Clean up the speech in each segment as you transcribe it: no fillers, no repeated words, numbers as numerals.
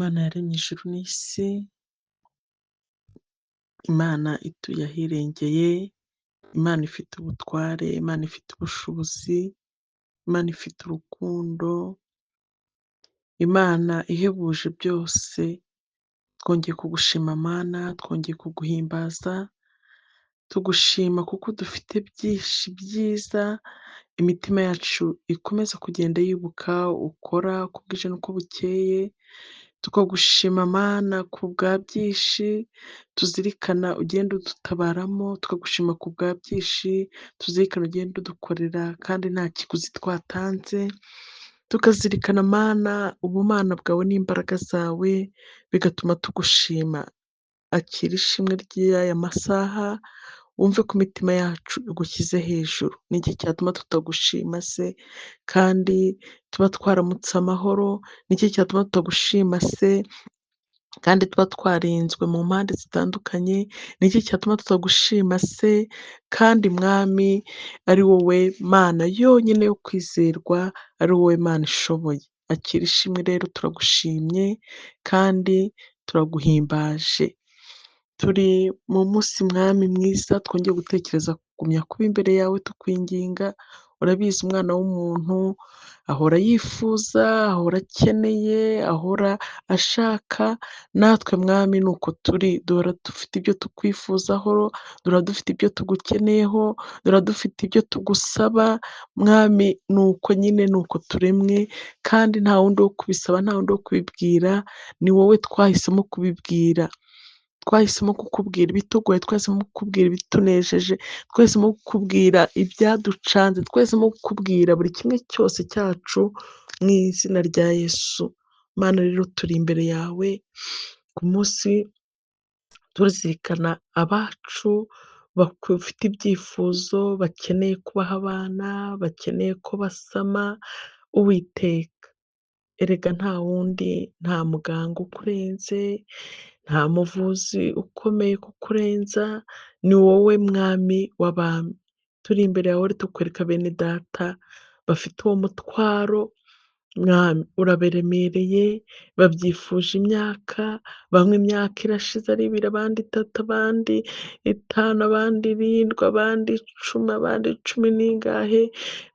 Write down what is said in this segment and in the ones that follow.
Imana yaremye ijuru n'isi, Imana ituye ahirengeye, Imana ifite ubutware, Imana ifite ubushobozi, Imana ifite urukundo, Imana ihebuje byose. Twongeye kugushima Mana, twongeye kuguhimbaza, tugushima kuko dufite byinshi byiza imitima yacu ikomeza kugenda yibuka ukora uko bwije n'uko bukeye. Tukagushima Mana ku bwa byinshi tuzirikana ugenda udutabaramo, tukagushima ku bwa byinshi tuzirikana ugenda udukorera kandi nta kiguzi twatanze. Tukazirikana Mana ubumana bwawe n'imbaraga zawe bigatuma tugushima. Akira ishimwe ry'aya masaha, wumve ko imitima yacu igushyize hejuru. Ni iki cyatuma tutagushima se kandi tuba twaramutse amahoro? Ni iki cyatuma tutagushima se kandi tuba twarinzwe mu mpande zitandukanye? Ni iki cyatuma tutagushima se kandi Mwami ari wowe Mana yonyine yo kwizerwa, ari wowe Mana ishoboye? Akira ishimwe rero, turagushimye kandi turaguhimbaje. Turi mu munsi Mwami mwiza, twongeye gutekereza kugumya kuba imbere yawe tukwinginga. Urabizi umwana w'umuntu ahora yifuza, ahora akeneye, ahora ashaka, natwe Mwami ni uko turi, duhora dufite ibyo tukwifuzaho, duhora dufite ibyo tugukeneyeho, duhora dufite ibyo tugusaba. Mwami ni uko nyine, ni uko turemwe kandi nta wundi wo kubisaba, nta wundi wo kubibwira, ni wowe twahisemo kubibwira. Twahisemo kukubwira ibitugoye, twahisemo kukubwira ibitunejeje, twahisemo kukubwira ibyaducanze, twahisemo kukubwira buri kimwe cyose cyacu mu izina rya Yesu. Mana rero turi imbere yawe ku munsi tuzirikana abacu bafite ibyifuzo, bakeneye kubaha abana, bakeneye ko basama. Uwiteka erega nta wundi, nta muganga ukurenze, nta muvuzi ukomeye kukurenza, ni wowe Mwami w'abami. Turi imbere yawe rero tukwereka bene data bafite uwo mutwaro. Mwami urabaremereye, babyifuje imyaka, bamwe imyaka irashize ari ibiri, abandi itatu, abandi itanu, abandi irindwi, abandi icumi, abandi cumi n'ingahe,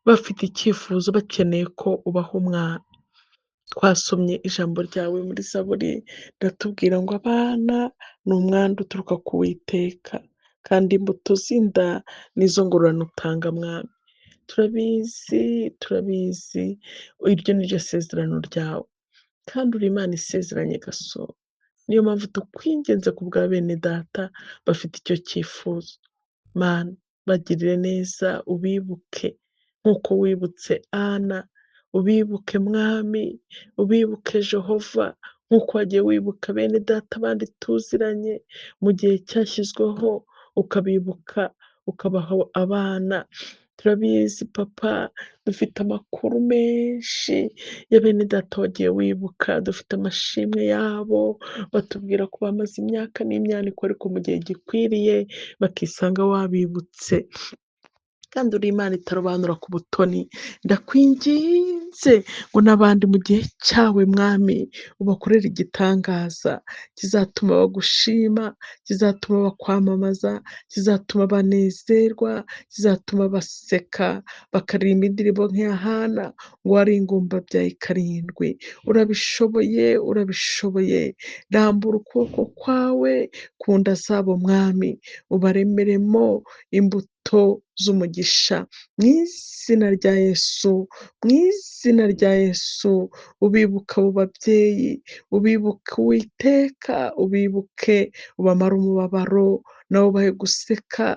bafite icyifuzo bakeneye ko ubaha umwana. Twasomye ijambo ryawe muri Zaburi riratubwira ngo abana ni umwandu uturuka ku Uwiteka kandi imbuto z'inda nizo ngororano utanga Mwami. Turabizi, turabizi, iryo ni ryo sezerano ryawe kandi uri Imana isezeranye gasoro. Niyo mpamvu tukwinginze ku bwa bene data bafite icyo cyifuzo. Mana bagirire neza, ubibuke nk'uko wibutse Ana, ubibuke Mwami, ubibuke Jehova nk'uko wagiye wibuka bene data abandi tuziranye mu gihe cyashyizweho, ukabibuka ukabaha abana. Turabizi Papa, dufite amakuru menshi ya bene data wagiye wibuka, dufite amashimwe yabo, batubwira ko bamaze imyaka n'imyaniko ariko mu gihe gikwiriye bakisanga wabibutse. Kandi uri Imana itarobanura ku butoni. Ndakwinginze ngo n'abandi mu gihe cyawe Mwami ubakorere igitangaza kizatuma bagushima, kizatuma bakwamamaza, kizatuma banezerwa, kizatuma baseka, bakaririmba indirimbo nk'iya Hana ngo wari ingombabyaye karindwi. Urabishoboye, urabishoboye. Rambura ukuboko kwawe ku nda zabo Mwami, ubaremeremo imbuto z'umugisha mu izina rya Yesu, mu izina rya Yesu. Ubibuke abo babyeyi, ubibuke Uwiteka, ubibuke ubamare umubabaro, nawe ubahe guseka,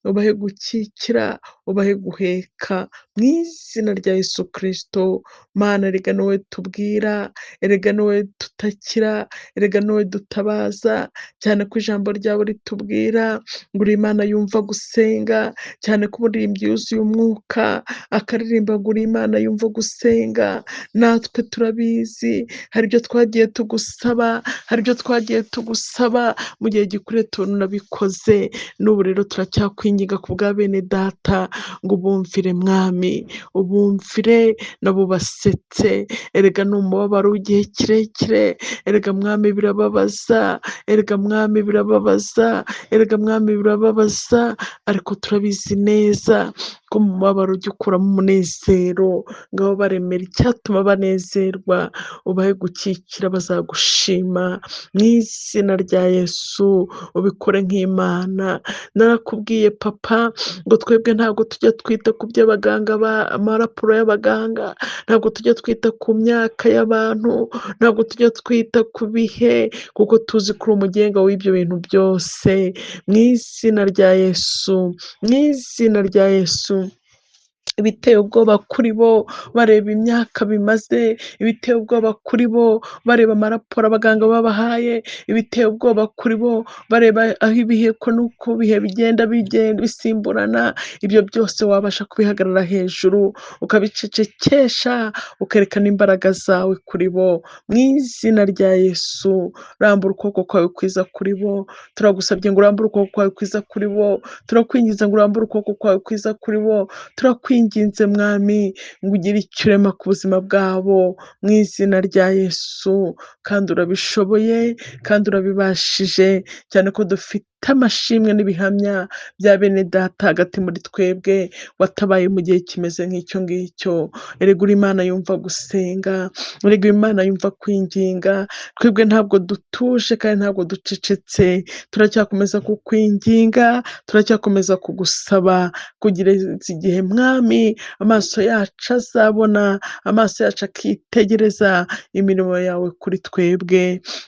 ubahe gukikira, ubahe guheka mu izina rya Yesu Kristo. Mana erega ni wowe tubwira, erega ni wowe tutakira, erega ni wowe dutabaza, cyane ko ijambo ryawe ritubwira ngo uri Imana yumva gusenga, cyane ko umuririmbyi yuzuye umwuka akaririmba ngo uri Imana yumva gusenga, natwe turabizi hari ibyo twagiye tugusaba, hari ibyo twagiye tugusaba mu gihe gikwiriye tubona unabikoze, n'ubu rero turacyakwinginga ku bwa bene data ngo ubumvire mwami, ubumvire nabo basetse, erega ni umubabaro w'igihe kirekire, erega mwami birababaza, erega mwami birababaza, erega mwami birababaza, ariko turabizi neza ko mu mubabaro ujya ukuramo umunezero, ngaho baremera icyatuma banezerwa, ubahe gukikira bazagushima mu izina rya Yesu, ubikore nk'Imana. Narakubwiye papa ngo twebwe ntabwo tujya twita ku by'abaganga, amaraporo y'abaganga, ntabwo tujya twita ku myaka y'abantu, ntabwo tujya twita ku bihe, kuko tuzi ko uri umugenga w'ibyo bintu byose, mu izina rya Yesu, mu izina rya Yesu. Ibiteye ubwoba kuri bo bareba imyaka bimaze, ibiteye ubwoba kuri bo bareba amaraporo abaganga babahaye, ibiteye ubwoba kuri bo bareba aho ibihe ko n'uko ibihe bigenda bisimburana, ibyo byose wabasha kubihagarara hejuru ukabicecekesha, ukerekana imbaraga zawe kuri bo mu izina rya Yesu. Rambura ukuboko kwawe kwiza kuri bo, turagusabye ngo urambure ukuboko kwawe kwiza kuri bo, turakwingiza ngo urambure ukuboko kwawe kwiza kuri bo, turakwinginze mwami ngo ugire icyo urema ku buzima bwabo mu izina rya Yesu, kandi urabishoboye kandi urabibashije, cyane ko dufite amashimwe n'ibihamya bya bene data hagati muri twebwe watabaye mu gihe kimeze nk'icyo ngicyo. Erega uri Imana yumva gusenga, erega uri Imana yumva kwinginga, twebwe ntabwo dutuje kandi ntabwo ducecetse, turacyakomeza kukwinginga, turacyakomeza kugusaba kugeza igihe mwami amaso yacu azabona, amaso yacu akitegereza imirimo yawe kuri twebwe,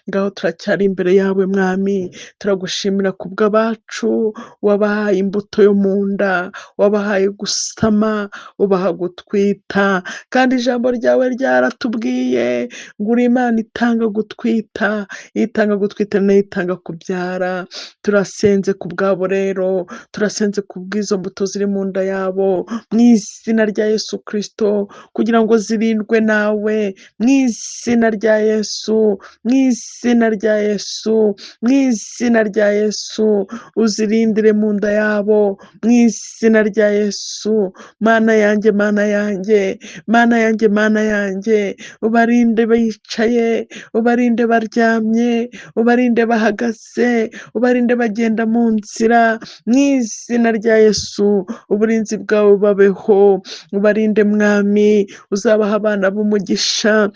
ngaho turacyari imbere yawe mwami, turagushimira ku bw'abacu wabahaye imbuto yo mu nda, wabahaye gusama, ubaha gutwita, kandi ijambo ryawe ryaratubwiye ngo uri Imana itanga gutwita, itanga gutwita nayo itanga kubyara. Turasenze ku bwabo rero, turasenze ku bw'izo mbuto ziri mu nda yabo mu izina rya Yesu Kristo, kugira ngo zirindwe nawe mu izina rya Yesu, mu izina rya Yesu, mu izina rya Yesu, uzirindire mu nda yabo mu izina rya Yesu. Mana yanjye, Mana yanjye, Mana yanjye, Mana yanjye, ubarinde bicaye, ubarinde baryamye, ubarinde bahagaze, ubarinde bagenda mu nzira mu izina rya Yesu, uburinzi bwawe babeho, ubarinde mwami, uzabaha abana b'umugisha,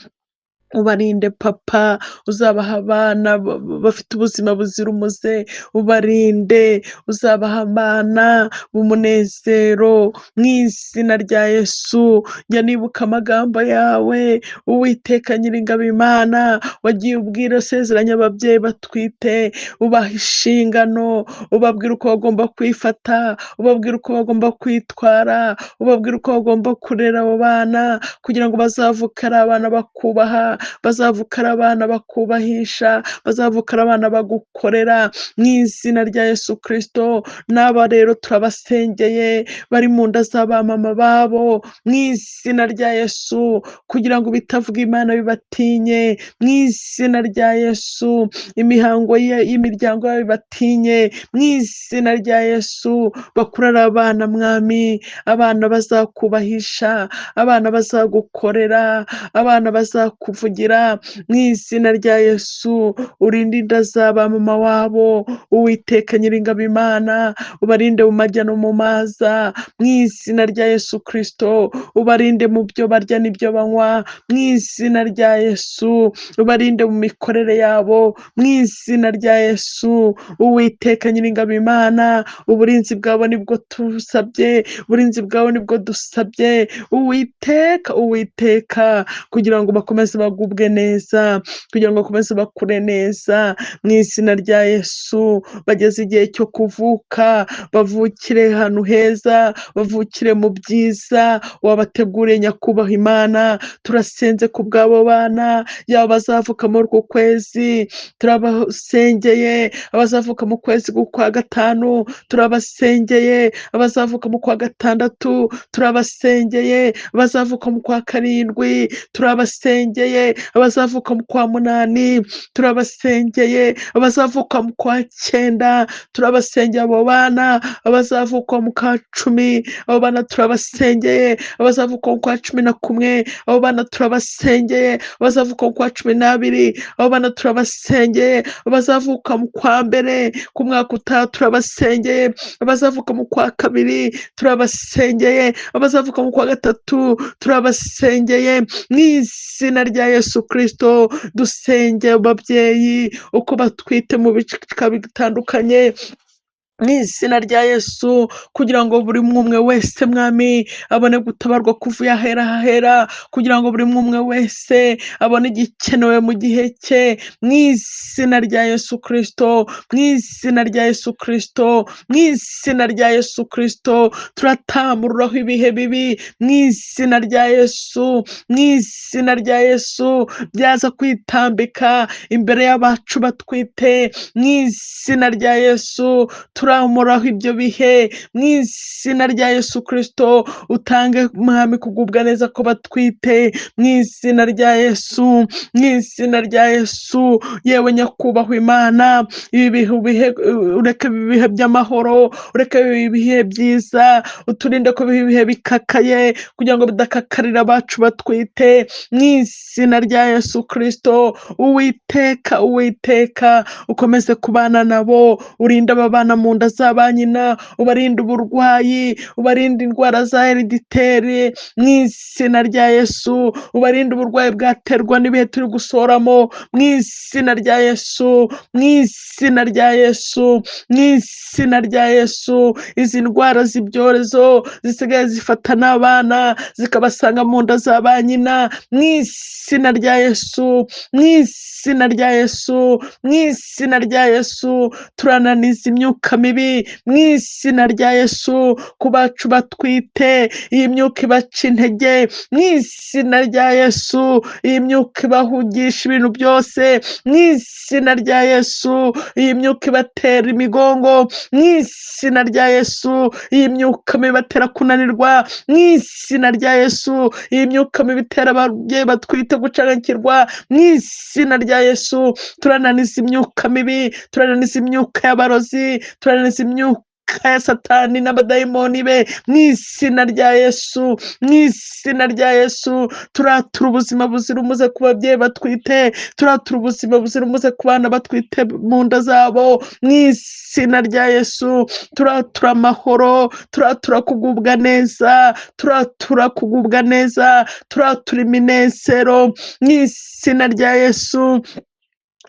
ubarinde papa, uzabaha abana bafite ubuzima buzira umuze, ubarinde, uzabaha abana b'umunezero mu izina rya Yesu. Njya nibuka amagambo yawe Uwiteka Nyiringabo Imana wagiye ubwira usezeranya ababyeyi batwite, ubaha inshingano, ubabwira uko bagomba kwifata, ubabwira uko bagomba kwitwara, ubabwira uko bagomba kurera abo bana kugira ngo bazavuke ari abana bakubaha, bazavuka ari abana bakubahisha, bazavuka ari abana bagukorera mu izina rya Yesu Kristo. N'aba rero turabasengeye bari mu nda z'abamama babo mu izina rya Yesu, kugira ngo bitavuga Imana bibatinye mu izina rya Yesu, imihango y'imiryango yabo bibatinye mu izina rya Yesu, bakura ari abana mwami, abana bazakubahisha, abana bazagukorera, abana bazakuvugira mu izina rya Yesu. Urinde inda z'aba mama wabo, Uwiteka Nyiringabo Imana, ubarinde mu majya no mu maza mu izina rya Yesu Kristo, ubarinde mu byo barya n'ibyo banywa mu izina rya Yesu, ubarinde mu mikorere yabo mu izina rya Yesu. Uwiteka Nyiringabo Imana, uburinzi bwabo nibwo tusabye, uburinzi bwawe nibwo dusabye, Uwiteka, Uwiteka, kugira ngo bakomeze bagubwe neza, kugira ngo bakomeze bakure neza, mu izina rya Yesu, bageze igihe cyo kuvuka, bavukire ahantu heza, bavukire mu byiza, wabateguriye nyakubahwa Imana, turasenze ku bw'abo bana, yaba abazavuka muri uku kwezi, turabasengeye, abazavuka mu kwezi kwa gatanu, turabasengeye, abazavuka mu kwa gatandatu, turabasengeye, abazavuka mu kwa karindwi, turabasengeye, abazavuka mu kwa munani, turabasengeye, abazavuka mu kwa cyenda, turabasengeye abo bana, abazavuka mu kwa cumi, abo bana turabasengeye, abazavuka mu kwa cumi na kumwe, abo bana turabasengeye, abazavuka mu kwa cumi n'abiri, abo bana turabasengeye, abazavuka mu kwa mbere ku mwaka utaha turabasengeye, abazavuka mu kwa kabiri turabasengeye, abazavuka mu kwa gatatu turabasengeye, mu izina rya Yesu Kristo dusengeye ababyeyi uko batwite mu bice bitandukanye, mu izina rya Yesu, kugira ngo buri umwe wese mwami abone gutabarwa kuvuye ahera hahera, kugira ngo buri umwe wese abone igikenewe mu gihe cye, mu izina rya Yesu Kristo, mu izina rya Yesu Kristo, mu izina rya Yesu Kristo, turatamururaho ibihe bibi, mu izina rya Yesu, mu izina rya Yesu, byaza kwitambika imbere y'abacu batwite, mu izina rya Yesu, turamuraho ibyo bihe, mu izina rya Yesu Kristo, utange mwami kugubwa neza ko batwite, mu izina rya Yesu, mu izina rya Yesu, yewe nyakubahwa Imana, ibi bihe ureke ibihe by'amahoro, ureke ibihe byiza, uturinde ko ibihe bikakaye, kugira ngo bidakakarira abacu batwite, mu izina rya Yesu Kristo, Uwiteka ukomeze kubana nabo, urinde aba bana mu nda za ba nyina, ubarinde uburwayi, ubarinde indwara za herediteri, mu izina rya Yesu, ubarinde uburwayi bwaterwa n'ibihe turi gusoramo, mu izina rya Yesu, mu izina rya Yesu, mu izina rya Yesu, izi ndwara z'ibyorezo zisigaye zifata n'abana zikabasanga mu nda za ba nyina, mu izina rya Yesu, mu izina rya Yesu, mu izina rya Yesu, turananiza imyuka mibi, mu izina rya Yesu, ku bacu batwite, iyi myuka ibaca intege, mu izina rya Yesu, iyi myuka ibahugisha ibintu byose, mu izina rya Yesu, iyi myuka ibatera imigongo, mu izina rya Yesu, iyi myuka mibi ibatera kunanirwa, mu izina rya Yesu, iyi myuka mibi itera ababyeyi batwite gucanganyikirwa, mu izina rya Yesu, turananiza imyuka mibi, turananiza imyuka y'abarozi, turananiza imyuka ya Satani n'abadayimoni be, mu izina rya Yesu, mu izina rya Yesu, turatura ubuzima buzira umuze ku babyeyi batwite, turatura ubuzima buzira umuze ku bana batwite mu nda zabo, mu izina rya Yesu, turatura amahoro, turatura kugubwa neza, turatura kugubwa neza, turatura iminezero, mu izina rya Yesu,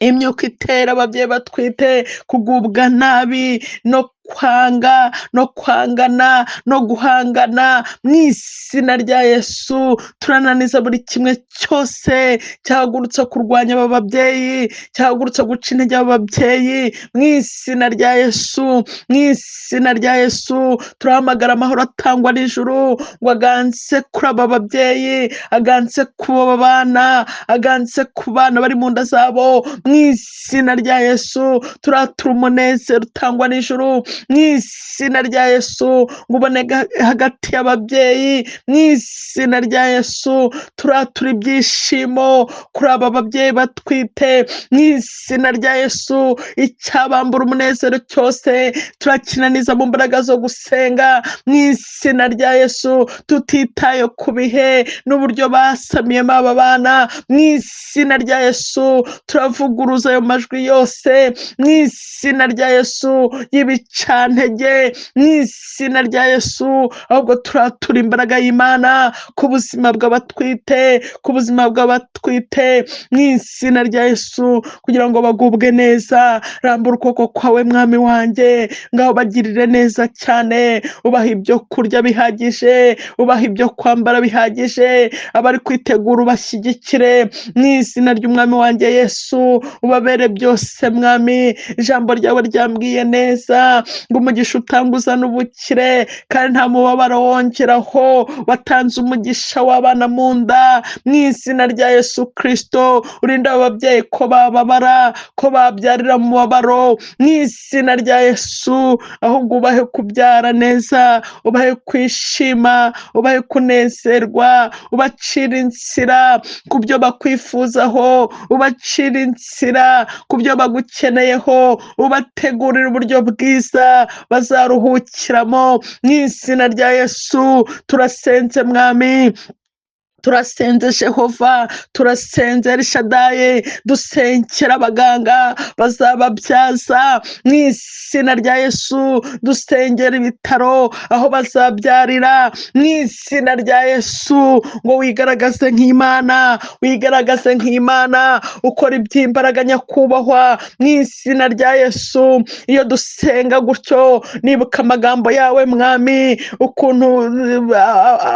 imyuka itera ababyeyi batwite kugubwa nabi no kwanga no kwangana no guhangana, mu izina rya Yesu, turananiza buri kimwe cyose cyahagurutsa kurwanya aba babyeyi, cyahagurutsa guca intege aba babyeyi, mu izina rya Yesu, mu izina rya Yesu, turahamagara amahoro atangwa n'ijuru ngo aganze kuri aba babyeyi, aganze ku aba bana, aganze ku bana bari mu nda zabo, mu izina rya Yesu, turatura umunezero utangwa n'ijuru, mu izina rya Yesu, ngo uboneke hagati y'ababyeyi, mu izina rya Yesu, turatura ibyishimo kuri aba babyeyi batwite, mu izina rya Yesu, icyabambura umunezero cyose turakinaniza mu mbaraga zo gusenga, mu izina rya Yesu, tutitaye ku bihe n'uburyo basamiyemo aba bana, mu izina rya Yesu, turavuguruza ayo majwi yose, mu izina rya Yesu, y'ibice incantege mu izina rya Yesu, ahubwo turatura imbaraga y'Imana ku buzima bw'abatwite, ku buzima bw'abatwite mu izina rya Yesu, kugira ngo bagubwe neza. Rambura ukuboko kwawe mwami wanjye, ngaho bagirire neza cyane, ubaha ibyo kurya bihagije, ubaha ibyo kwambara bihagije, abari kwitegura ubashyigikire mu izina ry'umwami wanjye Yesu, ubabere byose mwami. Ijambo ryawe ryambwiye neza ngo umugisha utanga uzana ubukire, kandi nta mubabaro wongeraho, watanze umugisha w'abana mu nda mu izina rya Yesu Kristo. Urinde ababyeyi ko bababara, ko babyarira mu mubabaro mu izina rya Yesu, ahubwo ubahe kubyara neza, ubahe kwishima, ubahe kunezerwa, ubacira inzira ku byo bakwifuzaho, ubacira inzira ku byo bagukeneyeho, ubategurira uburyo bwiza bazaruhukiramo mu izina rya Yesu. Turasenze mwami, turasenze Jehova, turasenze Elishadayi, dusengera abaganga bazababyaza mu izina rya Yesu, dusengera ibitaro aho bazabyarira mu izina rya Yesu, ngo wigaragaze nk'Imana, wigaragaze nk'Imana, ukora iby'imbaraga nyakubahwa mu izina rya Yesu. Iyo dusenga gutyo nibuka amagambo yawe mwami, ukuntu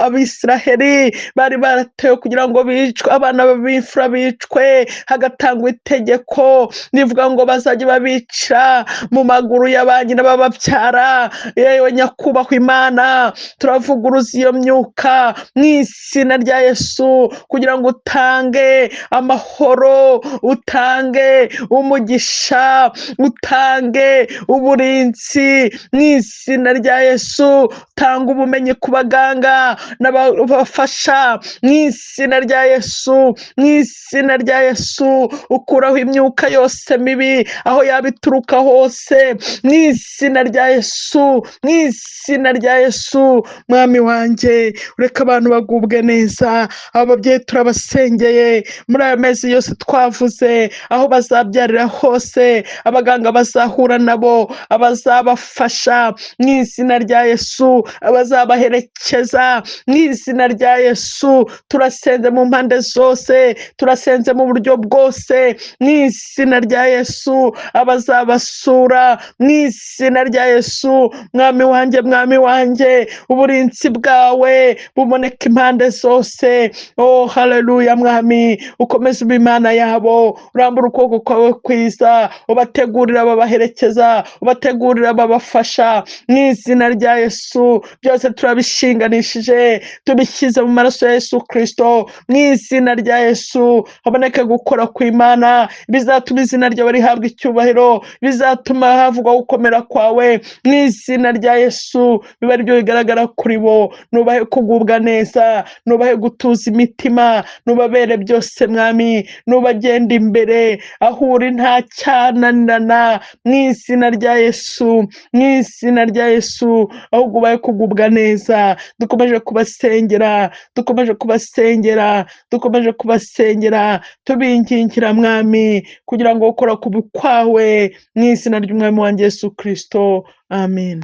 Abisiraheli bari baratewe kugira ngo bicwe, abana b'imfura bicwe, hagatangwa itegeko rivuga ngo bazajya babicira mu maguru ya ba nyina bababyara. Yewe nyakubahwa Imana, turavuguruza iyo myuka mu izina rya Yesu, kugira ngo utange amahoro, utange umugisha, utange uburinzi mu izina rya Yesu. Tanga ubumenyi ku baganga n'abafasha mu izina rya Yesu, mu izina rya Yesu. Ukuraho imyuka yose mibi aho yaba ituruka hose mu izina rya Yesu, mu izina rya Yesu. Mwami wanjye, ureka abantu bagubwe neza. Abo babyeyi turabasengeye muri aya mezi yose twavuze, aho bazabyarira hose, abaganga bazahura nabo, abazabafasha mu izina rya Yesu, abazabaherekeza mu izina rya Yesu. Turasenze mu mpande zose, turasenze mu buryo bwose mu izina rya Yesu, abazabasura mu izina rya Yesu. Mwami wanjye, mwami wanjye, uburinzi bwawe buboneka impande zose. Oh haleluya mwami, ukomeze uba Imana yabo, urambura ukuboko kwawe kwiza, ubategurira ababaherekeza, ubategurira ababafasha mu izina rya Yesu. Byose turabishinganishije, tubishyize mu maraso ya Yesu Kristo, mu izina rya Yesu. Haboneke gukora kw'Imana bizatuma izina ryawe rihabwa icyubahiro, bizatuma havugwa gukomera kwawe mu izina rya Yesu. Biba ari byo bigaragara kuri bo. Nubahe kugubwa neza, nubahe gutuza imitima, nubabere byose mwami, nubagenda imbere aho uri nta cyananirana mu izina rya Yesu, mu izina rya Yesu. Ahubwo ubahe kugubwa neza. Dukomeje kubasengera, dukomeje kubasengera, dukomeje kubasengera, tubingingira mwami, kugira ngo ukora ku kwawe mu izina ry'umwami wanjye Yesu Kristo. Amen.